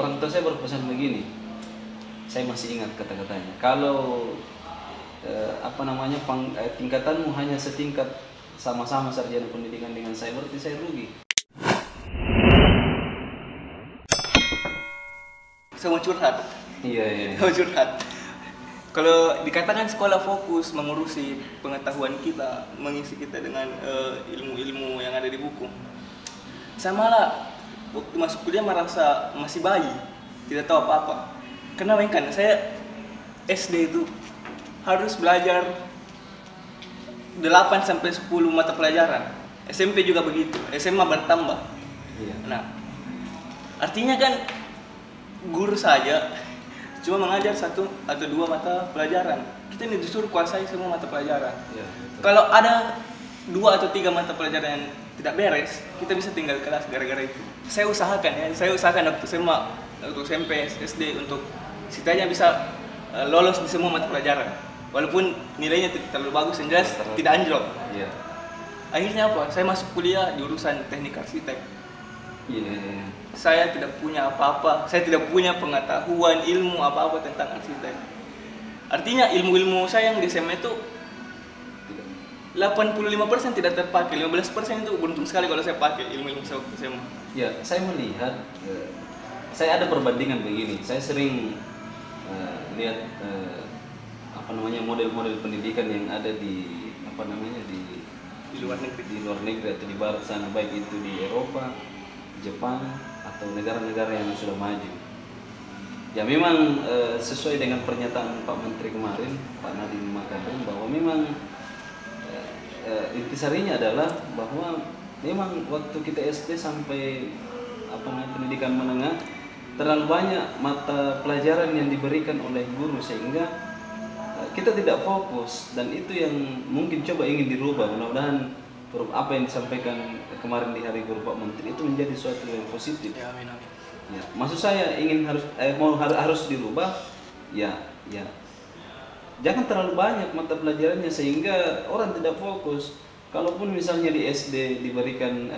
orang tua saya berpesan begini, saya masih ingat kata-katanya. Kalau tingkatanmu hanya setingkat sama-sama sarjana pendidikan dengan saya, berarti saya rugi. Saya mau curhat. Iya. Saya mau curhat. Kalau dikatakan sekolah fokus mengurusi pengetahuan kita, mengisi kita dengan ilmu-ilmu yang ada di buku. Saya malah waktu masuk kuliah merasa masih bayi, tidak tahu apa-apa. Karena kan saya SD itu harus belajar 8 sampai 10 mata pelajaran. SMP juga begitu, SMA bertambah. Iya. Nah, artinya kan guru saja cuma mengajar 1 atau 2 mata pelajaran. Kita ini disuruh kuasai semua mata pelajaran. Iya, Kalau ada 2 atau 3 mata pelajaran yang tidak beres, kita bisa tinggal kelas gara-gara itu. Saya usahakan waktu SMA, waktu SMP, SD untuk setidaknya bisa lolos di semua mata pelajaran. Walaupun nilainya tidak terlalu bagus, yang jelas tidak anjlok. Iya. Akhirnya apa? Saya masuk kuliah jurusan teknik arsitek. Iya. Saya tidak punya apa-apa, saya tidak punya pengetahuan ilmu apa-apa tentang arsitek. Artinya ilmu-ilmu saya yang di SMA itu 85% tidak terpakai, 15% itu beruntung sekali kalau saya pakai ilmu-ilmu saya waktu SMA. Ya, saya melihat, saya ada perbandingan begini. Saya sering lihat model-model pendidikan yang ada di luar negeri, atau di barat sana, baik itu di Eropa, Jepang, atau negara-negara yang sudah maju. Ya memang sesuai dengan pernyataan Pak Menteri kemarin, Pak Nadiem Makarim, bahwa memang intisarinya adalah bahwa memang waktu kita SD sampai pendidikan menengah terlalu banyak mata pelajaran yang diberikan oleh guru sehingga kita tidak fokus, dan itu yang mungkin coba ingin dirubah. Mudah-mudahan apa yang disampaikan kemarin di Hari Guru Pak Menteri itu menjadi suatu yang positif. Ya, amin. Ya, maksud saya harus dirubah. Ya, jangan terlalu banyak mata pelajarannya sehingga orang tidak fokus. Kalaupun misalnya di SD diberikan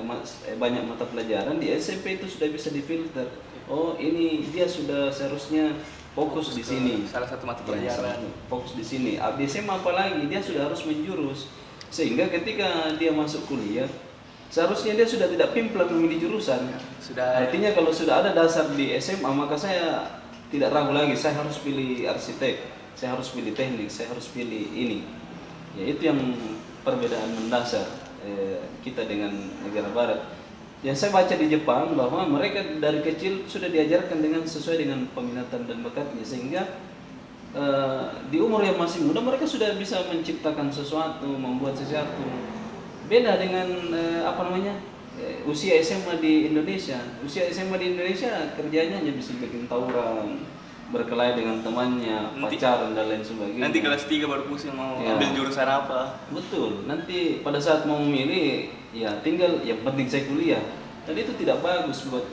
banyak mata pelajaran, di SMP itu sudah bisa difilter. Oh, ini dia sudah seharusnya fokus di sini. Salah satu mata pelajaran. Fokus di sini. Di SMA apalagi dia sudah harus menjurus. Sehingga ketika dia masuk kuliah, seharusnya dia sudah tidak pimplang memilih jurusan. Artinya kalau sudah ada dasar di SMA, maka saya tidak ragu lagi, saya harus pilih arsitek, saya harus pilih teknik, saya harus pilih ini. Ya, itu yang perbedaan mendasar kita dengan negara barat. Yang saya baca di Jepang bahwa mereka dari kecil sudah diajarkan sesuai dengan peminatan dan bakatnya, sehingga di umur yang masih muda mereka sudah bisa menciptakan sesuatu, membuat sesuatu. Beda dengan usia SMA di Indonesia. Usia SMA di Indonesia kerjanya hanya bisa bikin tawuran, berkelahi dengan temannya, pacaran dan lain sebagainya. Nanti kelas 3 baru pusing mau ambil jurusan apa. Betul. Nanti pada saat mau memilih, ya tinggal yang penting saya kuliah. Dan itu tidak bagus buat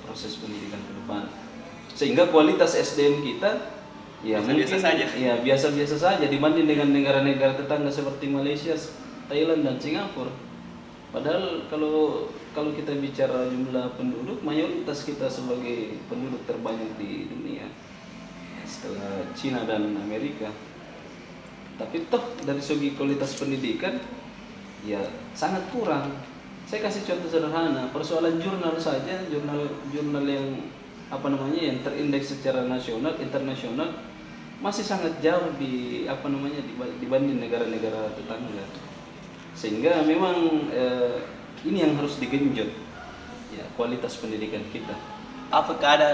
proses pendidikan ke depan. Sehingga kualitas SDM kita biasa-biasa saja dibanding dengan negara-negara tetangga seperti Malaysia, Thailand dan Singapura. Padahal kalau kita bicara jumlah penduduk, mayoritas kita sebagai penduduk terbanyak di dunia setelah Cina dan Amerika. Tapi toh dari segi kualitas pendidikan ya sangat kurang. Saya kasih contoh sederhana, persoalan jurnal saja, jurnal yang yang terindeks secara nasional, internasional masih sangat jauh dibanding negara-negara tetangga. Sehingga memang ini yang harus digenjot, ya, kualitas pendidikan kita. Apakah ada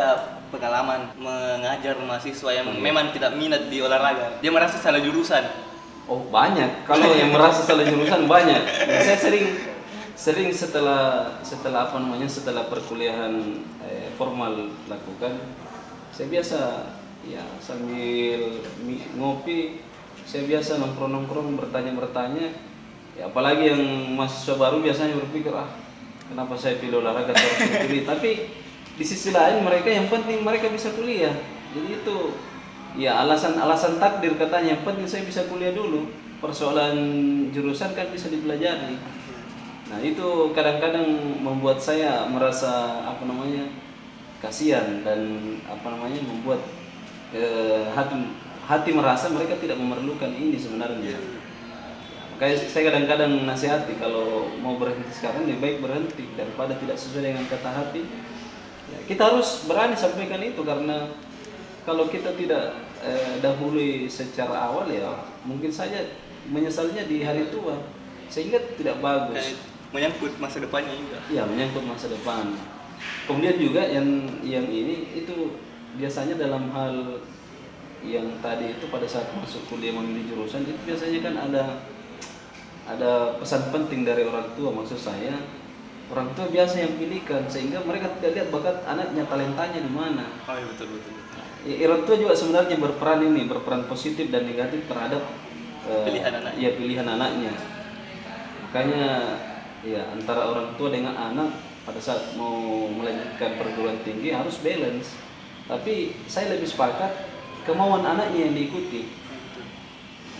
pengalaman mengajar mahasiswa yang memang tidak minat di olahraga? Dia merasa salah jurusan. Oh, banyak. Kalau yang merasa salah jurusan banyak. Nah, saya sering setelah perkuliahan formal lakukan, saya biasa ya sambil ngopi, saya biasa nongkrong bertanya. Ya, apalagi yang mahasiswa baru biasanya berpikir, kenapa saya pilih olahraga harus pilih. Tapi di sisi lain mereka yang penting mereka bisa kuliah. Jadi itu ya alasan takdir katanya, yang penting saya bisa kuliah dulu. Persoalan jurusan kan bisa dipelajari. Nah, itu kadang-kadang membuat saya merasa kasihan dan apa namanya membuat hati merasa mereka tidak memerlukan ini sebenarnya. Makanya saya kadang-kadang nasihati kalau mau berhenti sekarang lebih baik berhenti daripada tidak sesuai dengan kata hati. Ya, kita harus berani sampaikan itu karena kalau kita tidak dahului secara awal ya mungkin saja menyesalnya di hari tua sehingga tidak bagus. Kayak menyangkut masa depannya juga. Ya menyangkut masa depan. Kemudian juga yang ini itu biasanya dalam hal yang tadi itu pada saat masuk kuliah memilih jurusan itu biasanya kan ada pesan penting dari orang tua. Maksud saya orang tua biasa yang pilihkan sehingga mereka tidak lihat bakat anaknya, talentanya di mana. Oh iya, betul. Orang tua juga sebenarnya berperan positif dan negatif terhadap pilihan anaknya. Makanya ya antara orang tua dengan anak pada saat mau melanjutkan perguruan tinggi harus balance. Tapi saya lebih sepakat kemauan anaknya yang diikuti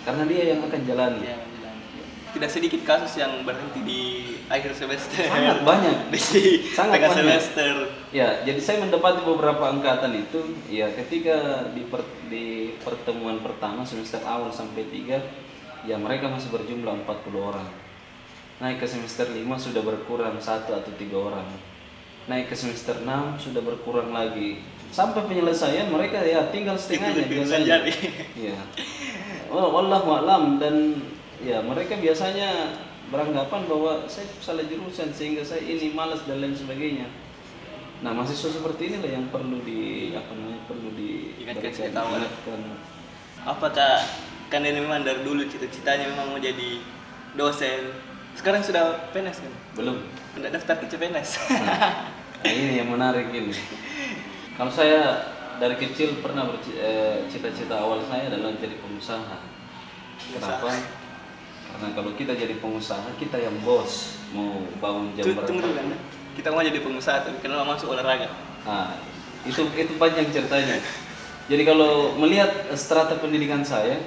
karena dia yang akan jalani. Tidak sedikit kasus yang berhenti di akhir semester. Sangat banyak. Di Sangat tengah banyak. semester. Ya, jadi saya mendapati beberapa angkatan itu, ya ketika di pertemuan pertama semester awal sampai 3, ya mereka masih berjumlah 40 orang. Naik ke semester 5 sudah berkurang 1 atau 3 orang. Naik ke semester 6 sudah berkurang lagi. Sampai penyelesaian mereka ya tinggal setengahnya biasanya. Ya. Wallahu a'lam. Dan ya mereka biasanya beranggapan bahwa saya salah jurusan sehingga saya ini malas dan lain sebagainya. Nah, mahasiswa seperti inilah yang perlu ingatkan. Apakah kan ini memang dari dulu cita-citanya memang mau jadi dosen. Sekarang sudah PNS kan? Belum. Hendak daftar ke CPNS. Nah, ini yang menarik ini. Kalau saya dari kecil pernah cita-cita awal saya adalah jadi pengusaha. Kenapa? Karena kalau kita jadi pengusaha, kita yang bos, mau bangun jam berapa? Tunggu dulu kan, kita mau jadi pengusaha tapi kenapa masuk olahraga? Nah, itu panjang ceritanya. Jadi kalau melihat strata pendidikan saya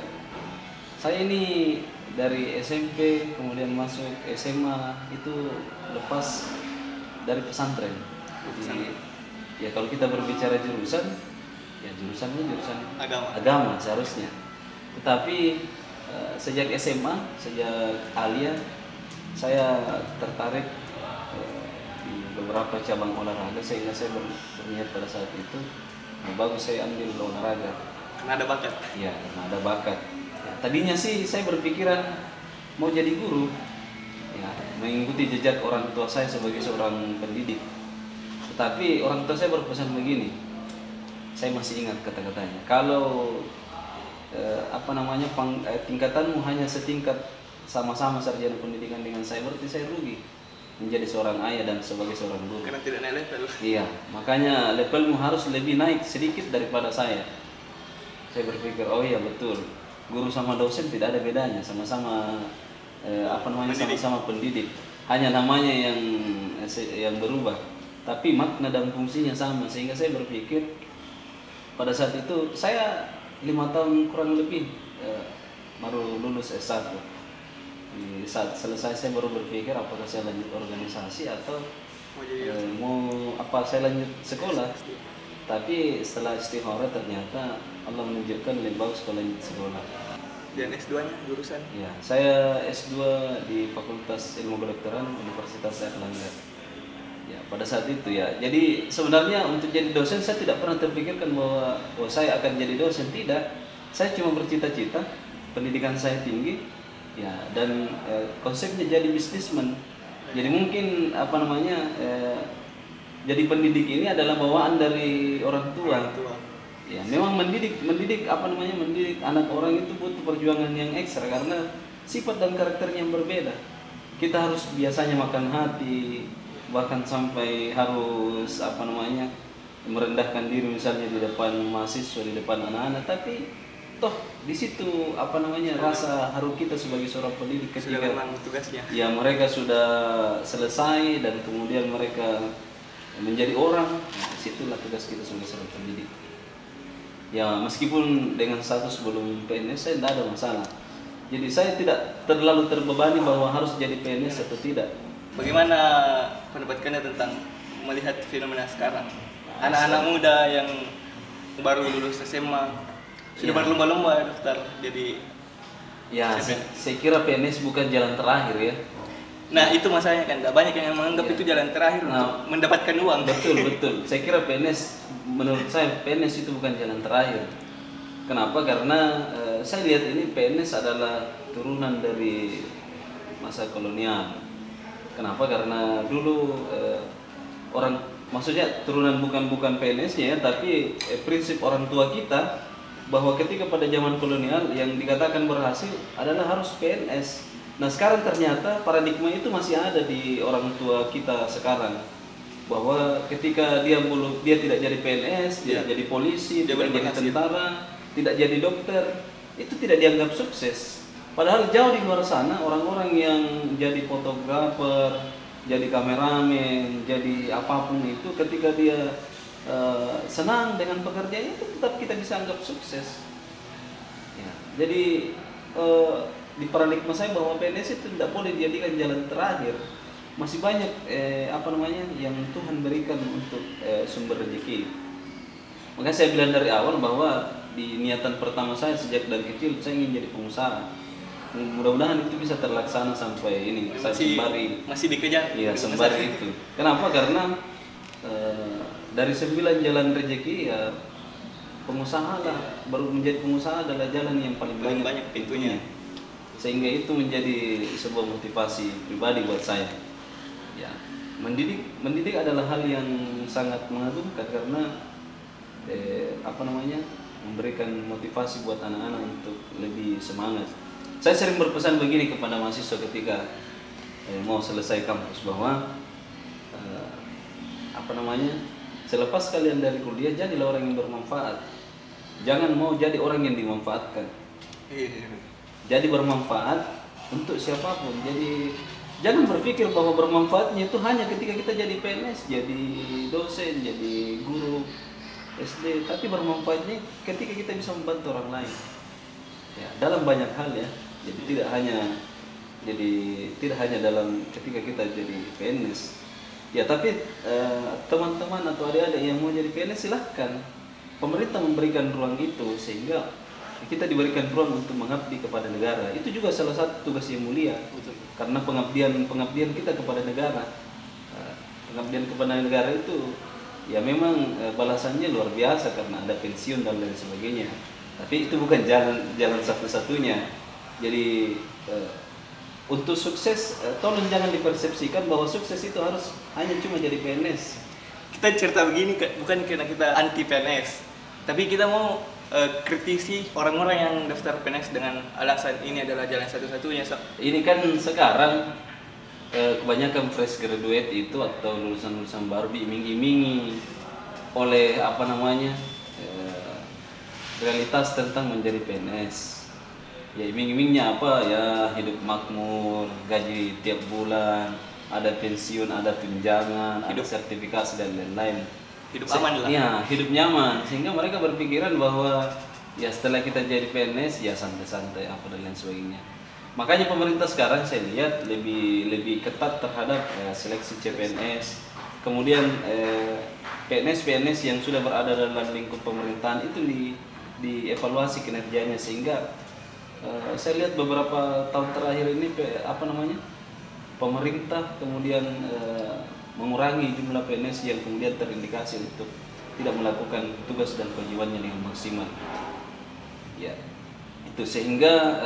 ini dari SMP kemudian masuk SMA itu lepas dari pesantren. Jadi ya kalau kita berbicara jurusan, ya jurusannya jurusan agama seharusnya. Tetapi sejak SMA, sejak alia, saya tertarik di beberapa cabang olahraga sehingga saya berniat pada saat itu, bagus saya ambil olahraga. Karena ada bakat. Ya, karena ada bakat. Ya, tadinya sih saya berpikiran mau jadi guru, ya, mengikuti jejak orang tua saya sebagai seorang pendidik. Tetapi orang tua saya berpesan begini, saya masih ingat kata-katanya. Kalau tingkatanmu hanya setingkat sama-sama sarjana pendidikan dengan saya, berarti saya rugi menjadi seorang ayah dan sebagai seorang guru. Karena tidak naik level. Iya, makanya levelmu harus lebih naik sedikit daripada saya. Saya berpikir, oh iya betul, guru sama dosen tidak ada bedanya, sama-sama sama-sama pendidik. Hanya namanya yang berubah, tapi makna dan fungsinya sama. Sehingga saya berpikir pada saat itu saya 5 tahun kurang lebih baru lulus S1. Di saat selesai saya baru berpikir apakah saya lanjut organisasi atau saya lanjut sekolah. Tapi setelah istikharah ternyata Allah menunjukkan lebih bagus kalau lanjut sekolah. Dan S2-nya jurusan? Ya, saya S2 di Fakultas Ilmu Kedokteran Universitas Airlangga. Ya, pada saat itu ya. Jadi sebenarnya untuk jadi dosen saya tidak pernah terpikirkan bahwa saya akan jadi dosen, tidak. Saya cuma bercita-cita, pendidikan saya tinggi, ya, dan konsepnya jadi bisnismen. Jadi mungkin jadi pendidik ini adalah bawaan dari orang tua. Ya, memang mendidik anak orang itu butuh perjuangan yang ekstra karena sifat dan karakternya yang berbeda. Kita harus biasanya makan hati, bahkan sampai harus merendahkan diri misalnya di depan mahasiswa, di depan anak-anak, tapi toh di situ rasa haru kita sebagai seorang pendidik ketika tugasnya. Ya, mereka sudah selesai dan kemudian mereka menjadi orang, disitulah tugas kita sebagai seorang pendidik. Ya, meskipun dengan status belum PNS saya tidak ada masalah. Jadi saya tidak terlalu terbebani bahwa harus jadi PNS atau tidak. Bagaimana pendapat Anda tentang melihat fenomena sekarang? anak-anak muda yang baru lulus SMA sudah Iya. berlomba-lomba daftar jadi Ya, CPNS. saya kira PNS bukan jalan terakhir ya. Nah itu masalahnya kan, nggak banyak yang menganggap Iya. itu jalan terakhir Nah, untuk mendapatkan uang. Betul, betul. Saya kira PNS, menurut saya PNS itu bukan jalan terakhir. Kenapa? Karena saya lihat ini PNS adalah turunan dari masa kolonial. Kenapa? Karena dulu orang, maksudnya turunan bukan PNS-nya ya, tapi prinsip orang tua kita bahwa ketika pada zaman kolonial yang dikatakan berhasil adalah harus PNS. Nah sekarang ternyata paradigma itu masih ada di orang tua kita sekarang, bahwa ketika dia tidak jadi PNS, tidak jadi polisi, Dia tidak jadi berhasil. tentara, tidak jadi dokter, itu tidak dianggap sukses. Padahal jauh di luar sana orang-orang yang jadi fotografer, jadi kameramen, jadi apapun itu, ketika dia senang dengan pekerjaannya itu tetap kita bisa anggap sukses. Ya, jadi di paradigma saya bahwa PNS itu tidak boleh dijadikan jalan terakhir. Masih banyak yang Tuhan berikan untuk sumber rezeki. Makanya saya bilang dari awal bahwa di niatan pertama saya sejak dari kecil saya ingin jadi pengusaha. Mudah-mudahan itu bisa terlaksana sampai ini saya sembari masih dikejar. iya sembari itu. Kenapa? Karena dari 9 jalan rezeki ya pengusaha lah, baru menjadi pengusaha adalah jalan yang paling banyak pintunya. Sehingga itu menjadi sebuah motivasi pribadi buat saya. Ya, mendidik adalah hal yang sangat mengagumkan karena memberikan motivasi buat anak-anak untuk lebih semangat. Saya sering berpesan begini kepada mahasiswa ketika mau selesai kampus bahwa selepas kalian dari kuliah jadilah orang yang bermanfaat. Jangan mau jadi orang yang dimanfaatkan. Jadi bermanfaat untuk siapapun. Jadi jangan berpikir bahwa bermanfaatnya itu hanya ketika kita jadi PNS, jadi dosen, jadi guru SD, tapi bermanfaatnya ketika kita bisa membantu orang lain. Ya, dalam banyak hal ya. Jadi tidak hanya dalam ketika kita jadi PNS. Ya, tapi teman-teman atau adik-adik yang mau jadi PNS silahkan. Pemerintah memberikan ruang itu sehingga kita diberikan ruang untuk mengabdi kepada negara. Itu juga salah satu tugas yang mulia. Betul. Karena pengabdian kita kepada negara. Pengabdian kepada negara itu ya memang balasannya luar biasa karena ada pensiun dan lain sebagainya. Tapi itu bukan jalan satu-satunya. Jadi untuk sukses, tolong jangan dipersepsikan bahwa sukses itu harus hanya cuma jadi PNS. Kita cerita begini bukan karena kita anti PNS, tapi kita mau kritisi orang-orang yang daftar PNS dengan alasan ini adalah jalan satu-satunya. Ini kan sekarang kebanyakan fresh graduate itu atau lulusan-lulusan baru diiming-imingi oleh realitas tentang menjadi PNS. Ya iming-imingnya apa ya, hidup makmur, gaji tiap bulan, ada pensiun, ada tunjangan, ada sertifikasi dan lain-lain. Hidup aman lah. Ya, hidup nyaman sehingga mereka berpikiran bahwa ya setelah kita jadi PNS ya santai-santai apa dan lain sebagainya. Makanya pemerintah sekarang saya lihat lebih ketat terhadap seleksi CPNS. Kemudian PNS yang sudah berada dalam lingkup pemerintahan itu dievaluasi kinerjanya sehingga saya lihat beberapa tahun terakhir ini pemerintah kemudian mengurangi jumlah PNS yang kemudian terindikasi untuk tidak melakukan tugas dan kewajibannya dengan maksimal. Ya, itu sehingga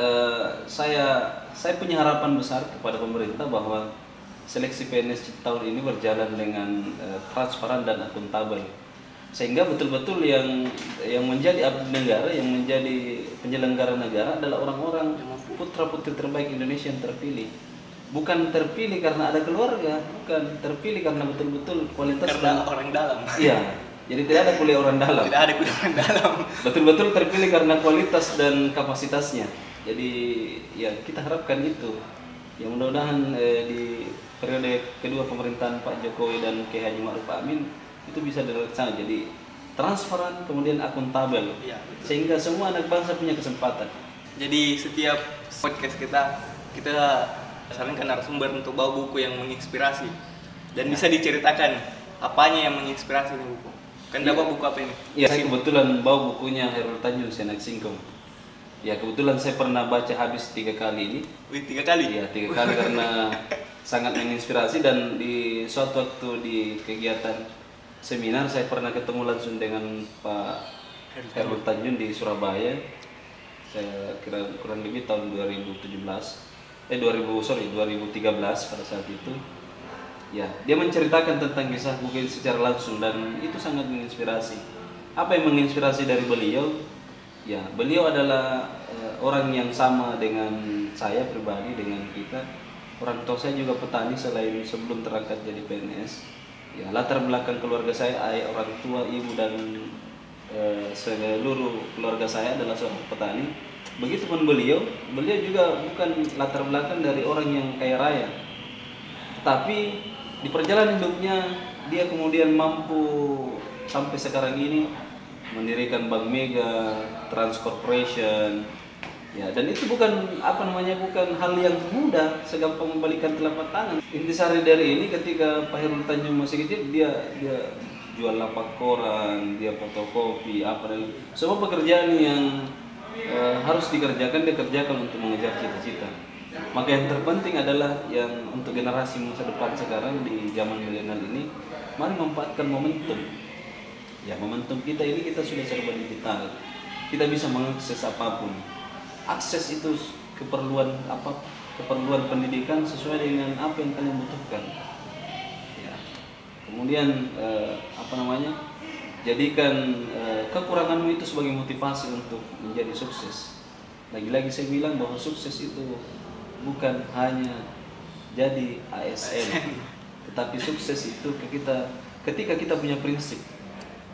saya punya harapan besar kepada pemerintah bahwa seleksi PNS tahun ini berjalan dengan transparan dan akuntabel. Sehingga betul-betul yang menjadi abdi negara, yang menjadi penyelenggara negara adalah orang-orang putra-putri terbaik Indonesia yang terpilih. Bukan terpilih karena ada keluarga, bukan terpilih karena betul-betul kualitas Karena orang dalam. Iya, jadi tidak ada kuliah orang dalam. Tidak ada kuliah orang dalam. Betul-betul terpilih karena kualitas dan kapasitasnya. Jadi ya kita harapkan itu. Ya mudah-mudahan di periode kedua pemerintahan Pak Jokowi dan Kiai Haji Ma'ruf Amin itu bisa dilaksanakan jadi transparan kemudian akuntabel. Iya, Sehingga semua anak bangsa punya kesempatan. Jadi setiap podcast kita sarankan narasumber untuk bawa buku yang menginspirasi dan bisa diceritakan apanya yang menginspirasi di buku. Kan dapat buku apa ini? Iya, saya kebetulan bawa bukunya Hairul Tanjung, Si Anak Singkong. Ya, kebetulan saya pernah baca habis 3 kali ini. Wih, 3 kali? Iya, 3 kali karena sangat menginspirasi. Dan di suatu waktu di kegiatan seminar saya pernah ketemu langsung dengan Pak Hairul Tanjung di Surabaya. Saya kira kurang lebih tahun 2013 pada saat itu. Ya, dia menceritakan tentang kisah buku secara langsung dan itu sangat menginspirasi. Apa yang menginspirasi dari beliau? Ya, beliau adalah orang yang sama dengan saya pribadi, dengan kita. Orang tua saya juga petani selain sebelum terangkat jadi PNS. Ya, latar belakang keluarga saya, ayah, orang tua, ibu dan seluruh keluarga saya adalah seorang petani. Begitupun beliau juga bukan latar belakang dari orang yang kaya raya. Tapi di perjalanan hidupnya dia kemudian mampu sampai sekarang ini mendirikan Bank Mega, Trans Corporation. Ya, dan itu bukan bukan hal yang mudah, segampang membalikan telapak tangan. Intisari dari ini ketika Pak Hairul Tanjung masih kecil, dia jual lapak koran, dia fotokopi, semua pekerjaan yang harus dikerjakan dia kerjakan untuk mengejar cita-cita. Maka yang terpenting adalah yang untuk generasi masa depan sekarang di zaman milenial ini, mari memanfaatkan momentum. Ya, momentum kita ini kita sudah serba digital. Kita bisa mengakses apapun. Akses itu keperluan pendidikan sesuai dengan apa yang kalian butuhkan. Ya. Kemudian jadikan kekuranganmu itu sebagai motivasi untuk menjadi sukses. Lagi-lagi saya bilang bahwa sukses itu bukan hanya jadi ASN, tetapi sukses itu ketika kita punya prinsip,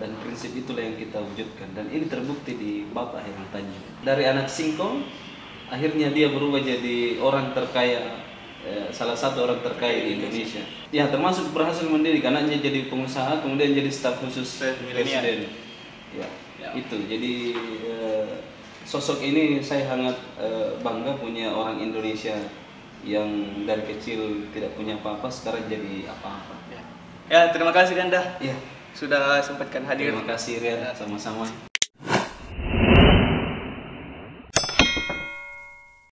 dan prinsip itulah yang kita wujudkan. Dan ini terbukti di Bapak Hairul Tanjung. Dari anak singkong, akhirnya dia berubah jadi orang terkaya, salah satu orang terkaya di Indonesia. Ya, termasuk berhasil mendidik anaknya jadi pengusaha, kemudian jadi staf khusus presiden. Ya, itu. Jadi sosok ini saya sangat bangga punya orang Indonesia yang dari kecil tidak punya apa-apa sekarang jadi apa-apa. Ya, terima kasih Ganda. Ya. Sudah sempatkan hadir. Terima kasih Rian, sama-sama.